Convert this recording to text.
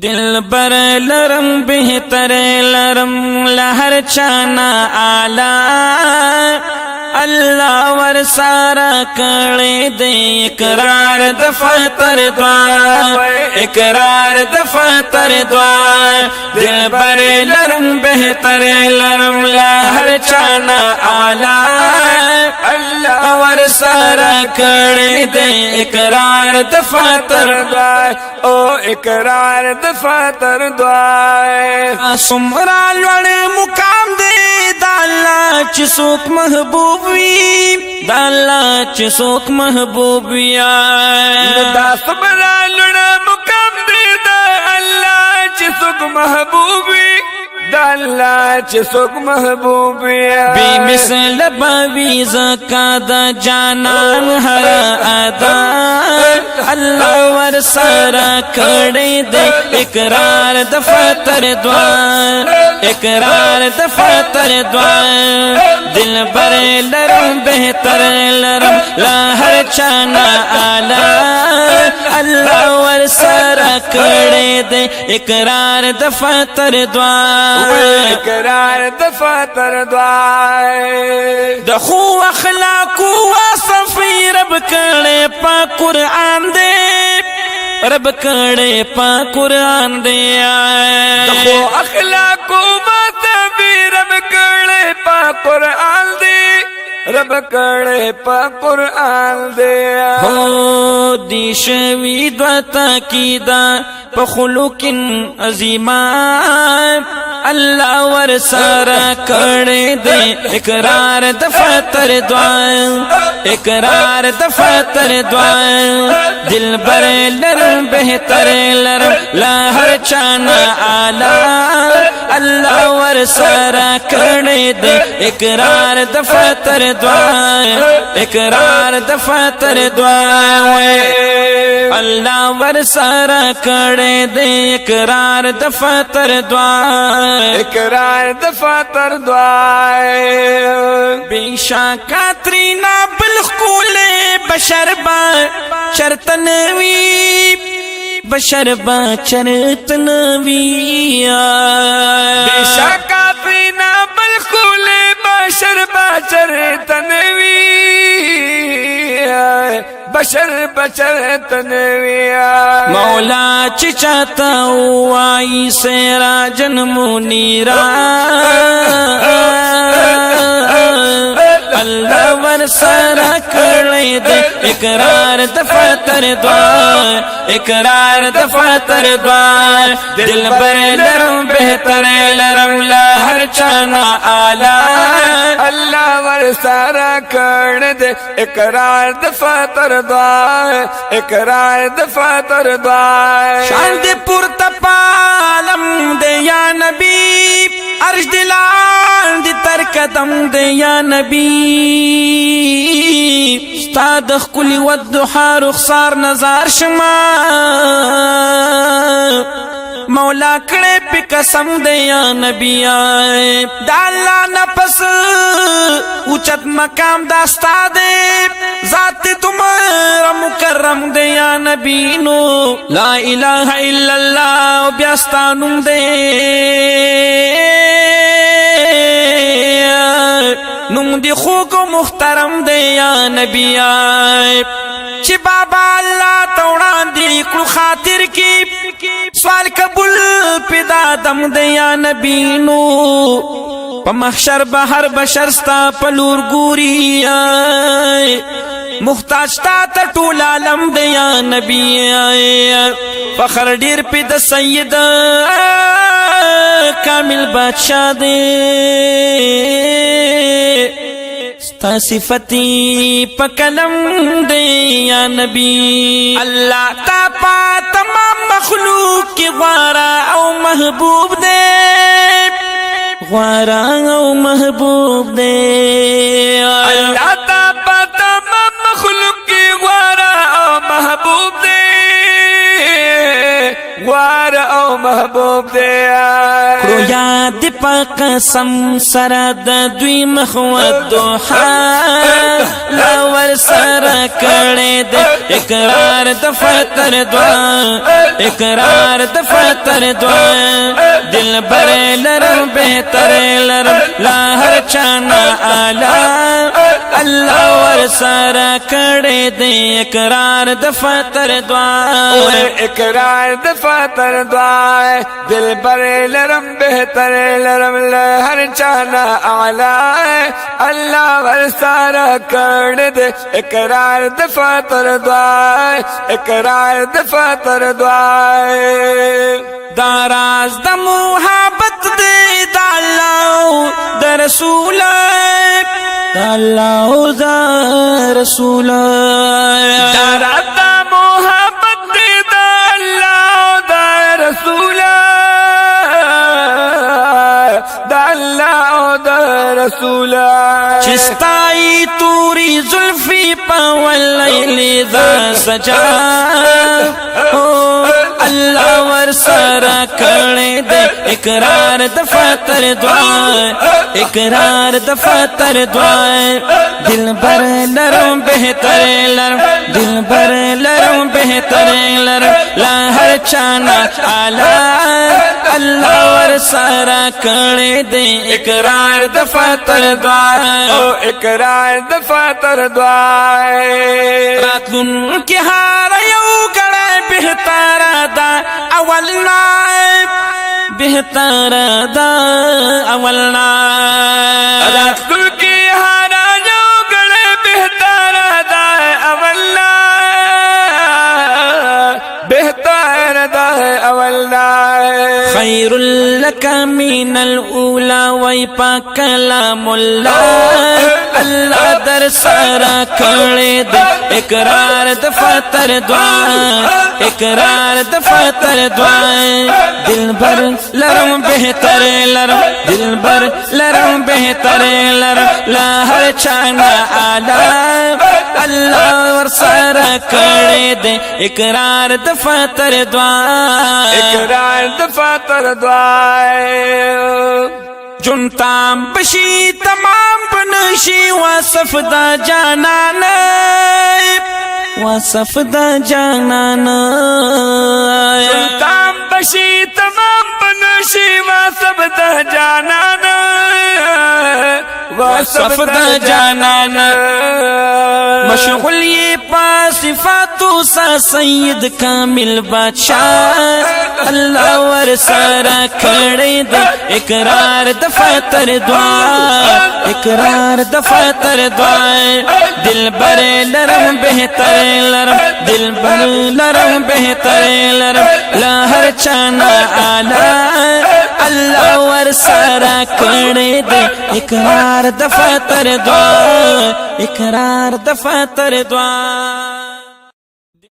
دل بر لرم بہتر لرم لہر چانا آلہ اللہ ور سارا کڑے دے اقرار دفتر دعا اقرار دفتر دعا دل بر لرم بہتر لرم لہر چانا آلہ اللہ ور سارا کڑے دے اقرار دفتر دعا او اقرار دفتر دعا سمرا لوڑ مقام دے دالا چسوک محبوب وی دالا چسوک محبوب یا دا سمرا لوڑ مقام دے دالا چسوک محبوب وی دالا چسوک محبوب یا بی مثل باوی زکا دا جانان ہر ادا اللہ ور سارا کڑے دے اقرار دفتر دعا اقرار دفتر دعا دل بر لرم بہتر لرم لاہر چانا آلہ اللہ ور سارا کڑے دے اقرار دفتر دعا اقرار دفتر دعا دخو اخلاق وصفی رب کڑے پا قرآن دے رب کڑے پا قرآن دے دخو اخلاق وصفی رب کڑے پا قرآن دے رب کڑے پا قرآن دے ہو دیشوی دوتا کی دا پا خلوق عظیمان اللہ ور سارا کڑے دے اقرار دفتر دعا اقرار دفتر دعا دل بر لرم بہتر لرم لاہر چانا آلہ اللہ ور سارا کڑے دے اقرار دفتر دعا اقرار دفتر دعا اللہ ور سارا کڑے دے اقرار دفتر دعا اقرار دفتر دعا بیشا کاترینا بالخول بشر با چرتنوی بشر با چرتنوی بیشا کاترینا بالخول بشر با چرتنوی بشر بشر تنویا مولا چچاتا وائی سراجن منیرا اللہ ور سارا کڑے دے اقرار دفتر دعا اقرار دفتر دعا دل بر لرم بہتر لرم لاہر چانا آلہ اللہ ور سارا کڑے دے اقرار دفتر دعا اقرار دفتر دعا شان دے پورتا پالم دے یا نبی عرش دلان دی تر قدم دے یا نبی استاد خلی والدحا رخصار نظار شما مولا کڑے پی قسم دے یا نبی آئے دالا نفس اوچت مقام داستا دے ذات تمہارا مکرم دے یا نبی نو لا الہ الا اللہ بیاستانم دے نم دی خوک محترم دے یا نبی آئے چی بابا اللہ توڑان دی کل خاطر کی سوال قبول پیدا دم دے یا نبی نو پا محشر بہر بشر ستا پلور گوری آئے محتاج تا تا طول عالم دے یا نبی آئے فخر دیر پی دا سید کامل بادشاہ دے ستا صفتی پا کلم دے یا نبی اللہ تا پا تمام مخلوق کی غارا او محبوب دے غارا او محبوب دے اللہ تا پا تمام مخلوق کی غارا او محبوب دے خوار او محبوب دے کرو یاد پا قسم سرد دوی مخوت دوحا لاور سر کڑے دے اقرار دفتر دعا اقرار دفتر دعا دل بر لرم بہتر لرم لا ہر چانا آلہ اللہ ور سر کڑے دے اقرار دفتر دعا اقرار دفتر دعا دل بر لرم بہتر لرم لا ہر چانا آلہ اللہ ور سر کڑے دے اقرار دفتر دعا اقرار دفتر دعا داراز دا محبت دے دا اللہ دا رسول دا اللہ دا رسول داراز دا محبت دے دا اللہ دا رسول دا اللہ دا رسول چستائی توری زلفی پا واللیل دا سجا اللہ ور سارا کڑے دے اقرار دفتر دعا اقرار دفتر دعا دل بر لرم بہتر لرم دل بر لرم بہتر لرم لا ہر چانا آلہ اللہ ور سارا کڑے دے اقرار دفتر دعا اقرار دفتر دعا راتلن کی ہارا یو گڑا بہتر دا اولنا بہتر دا اولنا راتلن کی ہارا یو گڑا بہتر دا اولنا بہتر دا اولنا خیر لک من الاولا ویپا کلام اللہ اللہ در سارا کھڑے دے اقرار دفتر دعا اقرار دفتر دعا دل بر لرم بہتر لرم دل بر لرم بہتر لرم لا ہر چانا آلہ اللہ ور سارا کھڑے دے اقرار دفتر دعا اقرار دفتر دعا جنتام بشی تمام بنشی وصف دا جانان وصف دا جانان جنتام بشی تمام بنشی وصف دا جانان وصف دا جانان مشغول یہ پاسفاتو سا سید کامل بادشاہ اللہ ور سارا کھڑے دے اقرار دفتر دعا اقرار دفتر دعا دل بر لرم بہتر لرم دل بر لرم بہتر لرم لا ہر چانا آلہ اللہ ور سارا کھڑے دے اقرار دفتر دعا اقرار دفتر دعا